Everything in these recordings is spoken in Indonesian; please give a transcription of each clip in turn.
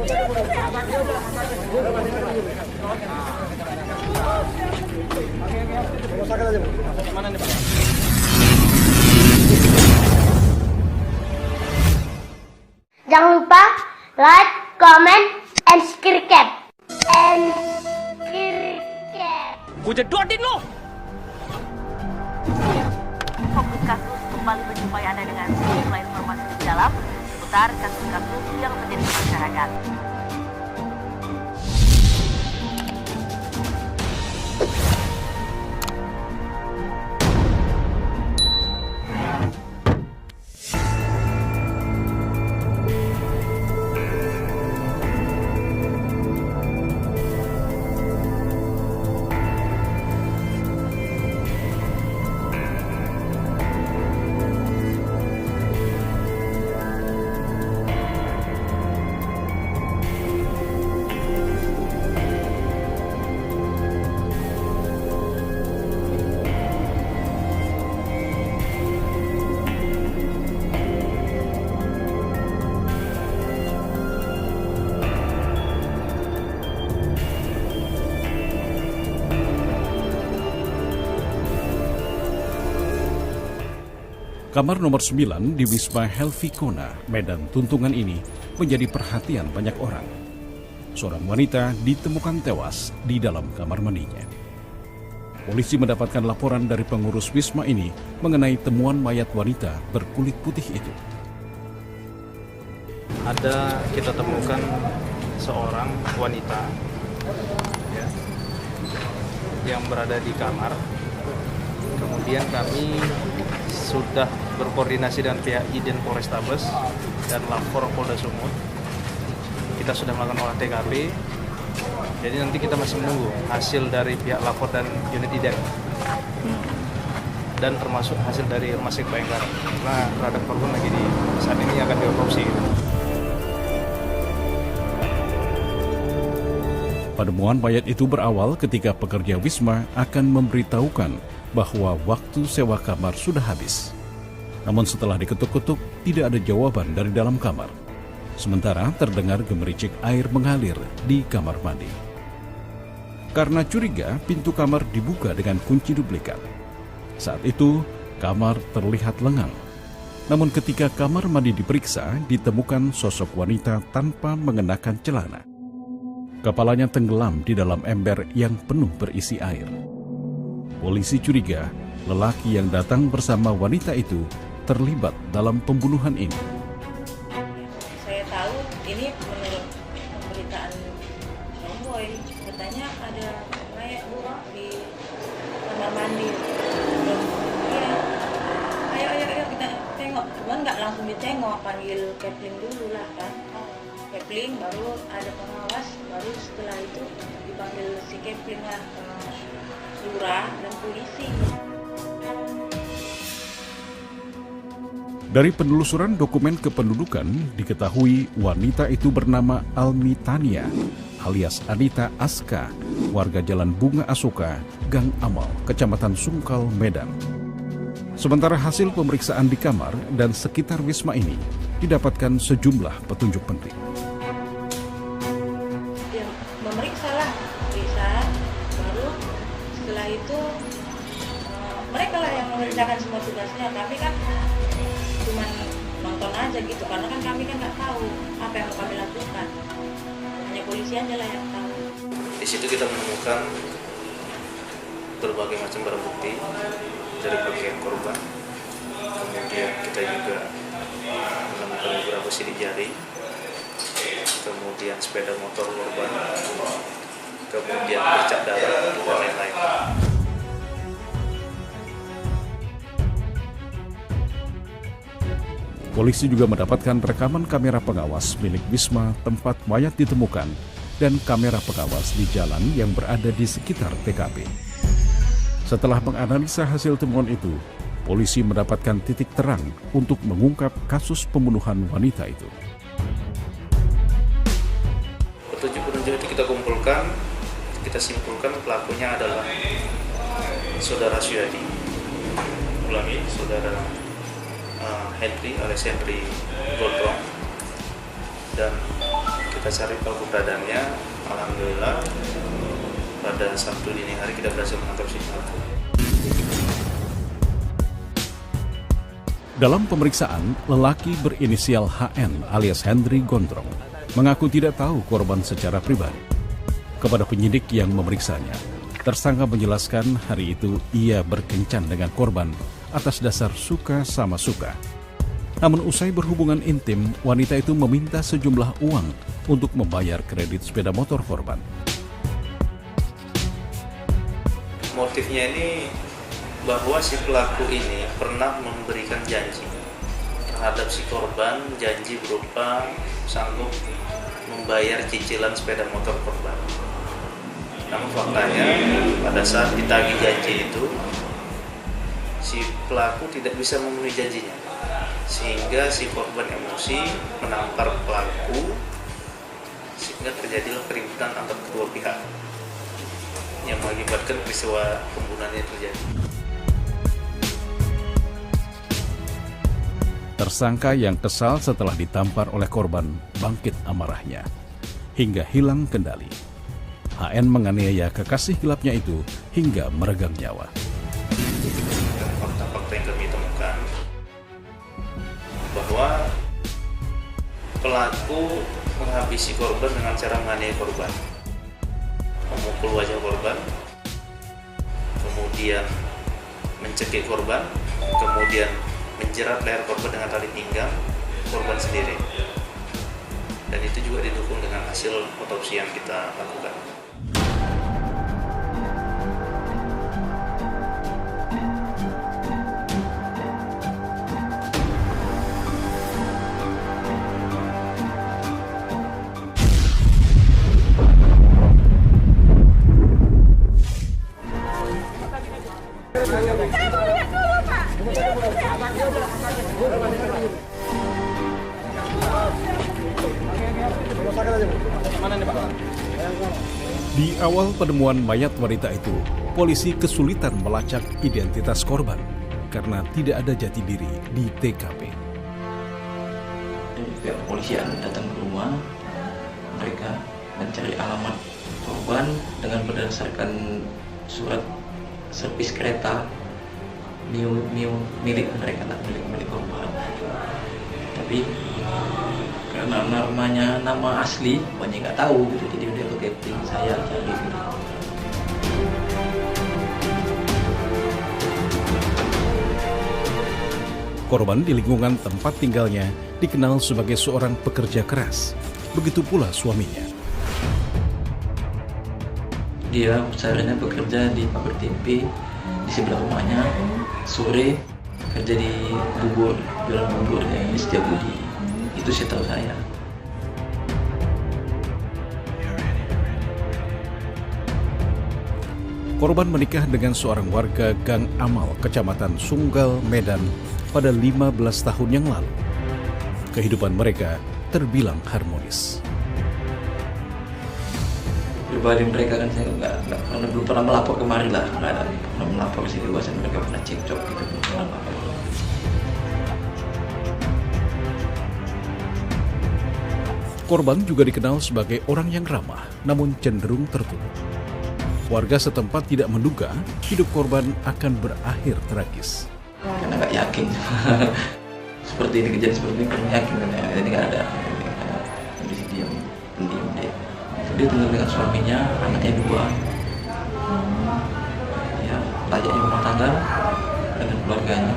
Jangan lupa like, comment, and subscribe. Gue jedotin lo! Fokus kasus kembali menjumpai Anda dengan sejumlah informasi lebih dalam seputar kasus-kasus yang terjadi di masyarakat. Kamar nomor 9 di Wisma Helvikona, Medan Tuntungan ini menjadi perhatian banyak orang. Seorang wanita ditemukan tewas di dalam kamar mandinya. Polisi mendapatkan laporan dari pengurus Wisma ini mengenai temuan mayat wanita berkulit putih itu. Kita temukan seorang wanita ya, yang berada di kamar. Kemudian kami sudah berkoordinasi dengan pihak Idin Polrestabes dan Lapor Polda Sumut. Kita sudah melakukan olah TKP. Jadi nanti kita masih menunggu hasil dari pihak Lapor dan unit IDEN. Dan termasuk hasil dari Rumah Sakit Bayangkara. Karena terhadap korban lagi saat ini akan diotopsi. Penemuan mayat itu berawal ketika pekerja Wisma akan memberitahukan bahwa waktu sewa kamar sudah habis. Namun setelah diketuk-ketuk, tidak ada jawaban dari dalam kamar. Sementara terdengar gemericik air mengalir di kamar mandi. Karena curiga, pintu kamar dibuka dengan kunci duplikat. Saat itu, kamar terlihat lengang. Namun ketika kamar mandi diperiksa, ditemukan sosok wanita tanpa mengenakan celana. Kepalanya tenggelam di dalam ember yang penuh berisi air. Polisi curiga lelaki yang datang bersama wanita itu terlibat dalam pembunuhan ini. Saya tahu ini menurut pemberitaan Tomboy, katanya ada mayat buang di kamar mandi. Iya, ayo kita tengok. Cuman nggak langsung ditengok, panggil Kepling dulu lah kan. Kepling baru ada pengawas, baru setelah itu dipanggil si Kepling lah. Lurah dan polisi. Dari penelusuran dokumen kependudukan, diketahui wanita itu bernama Almi Tania, alias Anita Aska, warga Jalan Bunga Asoka, Gang Amal, Kecamatan Sungkal, Medan. Sementara hasil pemeriksaan di kamar dan sekitar Wisma ini didapatkan sejumlah petunjuk penting. Ya, memeriksa lah, baru setelah itu mereka lah yang mengerjakan semua tugasnya. Kami kan cuma nonton aja gitu, karena kan kami kan nggak tahu apa yang kami lakukan. Hanya polisi aja lah yang tahu. Di situ kita menemukan berbagai macam barang bukti dari pakaian korban. Kemudian kita juga menemukan beberapa sidik jari, kemudian sepeda motor korban, kemudian bercak darah dan lain-lain. Polisi juga mendapatkan rekaman kamera pengawas milik Wisma tempat mayat ditemukan dan kamera pengawas di jalan yang berada di sekitar TKP. Setelah menganalisa hasil temuan itu, polisi mendapatkan titik terang untuk mengungkap kasus pembunuhan wanita itu. Petunjuk-petunjuk itu kita kumpulkan, kita simpulkan pelakunya adalah saudara Syuhadi, saudara Henry alias Henry Gondrong, dan kita kita cari tahu keberadaannya. Alhamdulillah pada Sabtu dini hari kita berhasil menangkap si pelaku. Dalam pemeriksaan, lelaki berinisial HN alias Hendri Gondrong mengaku tidak tahu korban secara pribadi. Kepada penyidik yang memeriksanya, tersangka menjelaskan hari itu ia berkencan dengan korban atas dasar suka sama suka. Namun usai berhubungan intim, wanita itu meminta sejumlah uang untuk membayar kredit sepeda motor korban. Motifnya ini bahwa si pelaku ini pernah memberikan janji terhadap si korban, janji berupa sanggup membayar cicilan sepeda motor korban. Namun faktanya pada saat ditagih janji itu, si pelaku tidak bisa memenuhi janjinya, sehingga si korban emosi menampar pelaku, sehingga terjadilah keributan antara kedua pihak yang mengakibatkan peristiwa pembunuhan yang terjadi. Tersangka yang kesal setelah ditampar oleh korban bangkit amarahnya hingga hilang kendali. HN menganiaya kekasih gelapnya itu hingga meregang nyawa. Dengan fakta-fakta yang kami temukan bahwa pelaku menghabisi korban dengan cara menganiaya korban, memukul wajah korban, kemudian mencekik korban, kemudian menjerat leher korban dengan tali pinggang korban sendiri. Dan itu juga didukung dengan hasil otopsi yang kita lakukan. Di awal penemuan mayat wanita itu, polisi kesulitan melacak identitas korban karena tidak ada jati diri di TKP. Dari pihak kepolisian datang ke rumah, mereka mencari alamat korban dengan berdasarkan surat servis kereta milik mereka, milik korban. Tapi karena namanya nama asli banyak nggak tahu gitu, jadi udah pakai tim saya cari gitu. Korban di lingkungan tempat tinggalnya dikenal sebagai seorang pekerja keras. Begitu pula suaminya. Dia sehariannya bekerja di pabrik tempe di sebelah rumahnya. Sore kerja di bubur, jualan bubur di Setiabudi. Itu setahu saya. Korban menikah dengan seorang warga Gang Amal, Kecamatan Sunggal, Medan pada 15 tahun yang lalu. Kehidupan mereka terbilang harmonis. Pribadi mereka kan saya belum pernah melapor kemari lah, nggak pernah melapor sih, bahasa mereka pernah cekcok gitu, belum pernah melapor. Korban juga dikenal sebagai orang yang ramah, namun cenderung tertutup. Warga setempat tidak menduga hidup korban akan berakhir tragis. Karena nggak yakin seperti ini, kejadian seperti ini kurang yakin kan, jadi nggak ada kondisi diam, pendiam deh. Dia tinggal dengan suaminya, anaknya 2, ya layaknya rumah tangga dengan keluarganya.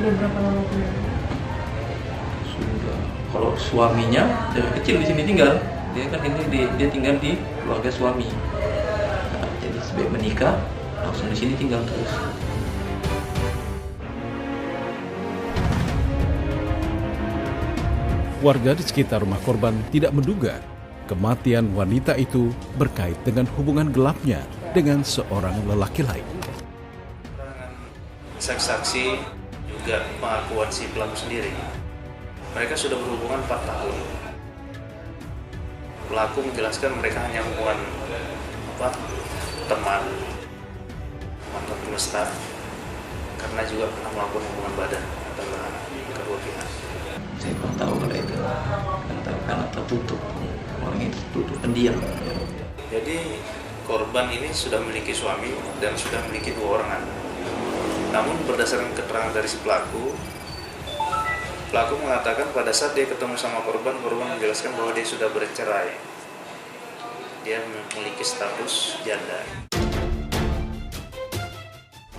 Udah berapa lama tinggal? Sudah, kalau suaminya dari kecil di sini tinggal, dia kan ini dia tinggal di keluarga suami. Nah, jadi sebelum menikah langsung di sini tinggal terus. Warga di sekitar rumah korban tidak menduga kematian wanita itu berkait dengan hubungan gelapnya dengan seorang lelaki lain. Saksi-saksi juga pengakuan si pelaku sendiri. Mereka sudah berhubungan 4 tahun. Pelaku menjelaskan mereka hanya hubungan teman, mantan mesra, karena juga pernah melakukan hubungan badan antara kedua pihak. Saya kurang tahu kalau itu, karena tertutup, orangnya tertutup, pendiam. Jadi korban ini sudah memiliki suami dan sudah memiliki 2 orang anak. Namun berdasarkan keterangan dari si pelaku mengatakan pada saat dia ketemu sama korban menjelaskan bahwa dia sudah bercerai. Dia memiliki status janda.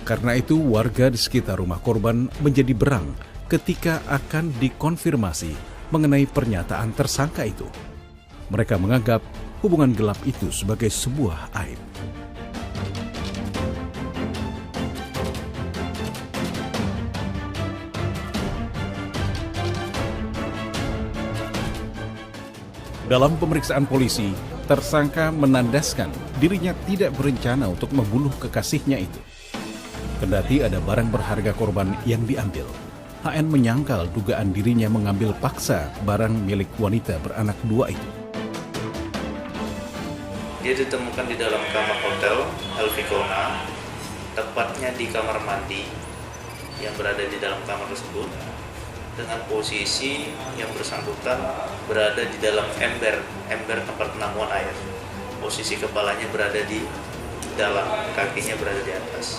Karena itu, warga di sekitar rumah korban menjadi berang ketika akan dikonfirmasi mengenai pernyataan tersangka itu. Mereka menganggap hubungan gelap itu sebagai sebuah aib. Dalam pemeriksaan polisi, tersangka menandaskan dirinya tidak berencana untuk membunuh kekasihnya itu. Kendati ada barang berharga korban yang diambil, HN menyangkal dugaan dirinya mengambil paksa barang milik wanita beranak 2 itu. Dia ditemukan di dalam kamar hotel Helvikona, tepatnya di kamar mandi yang berada di dalam kamar tersebut, dengan posisi yang bersangkutan berada di dalam ember tempat penamuan air. Posisi kepalanya berada di dalam, kakinya berada di atas.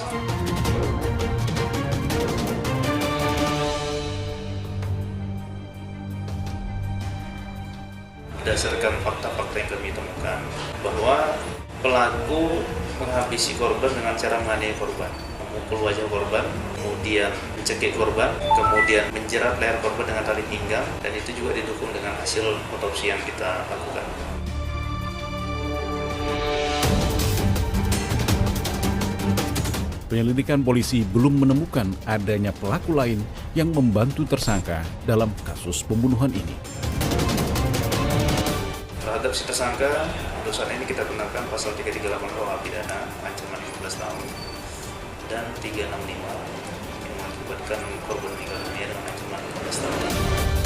Berdasarkan fakta-fakta yang kami temukan, bahwa pelaku menghabisi korban dengan cara menganiaya korban, memukul wajah korban, kemudian mencekik korban, kemudian menjerat leher korban dengan tali pinggang, dan itu juga didukung dengan hasil otopsi yang kita lakukan. Penyelidikan polisi belum menemukan adanya pelaku lain yang membantu tersangka dalam kasus pembunuhan ini. Terhadap si tersangka, untuk saat ini kita kenakan pasal 338 KUH pidana, ancaman 15 tahun, dan 365 yang mengakibatkan korban meninggal dunia dengan ancaman 15 tahun.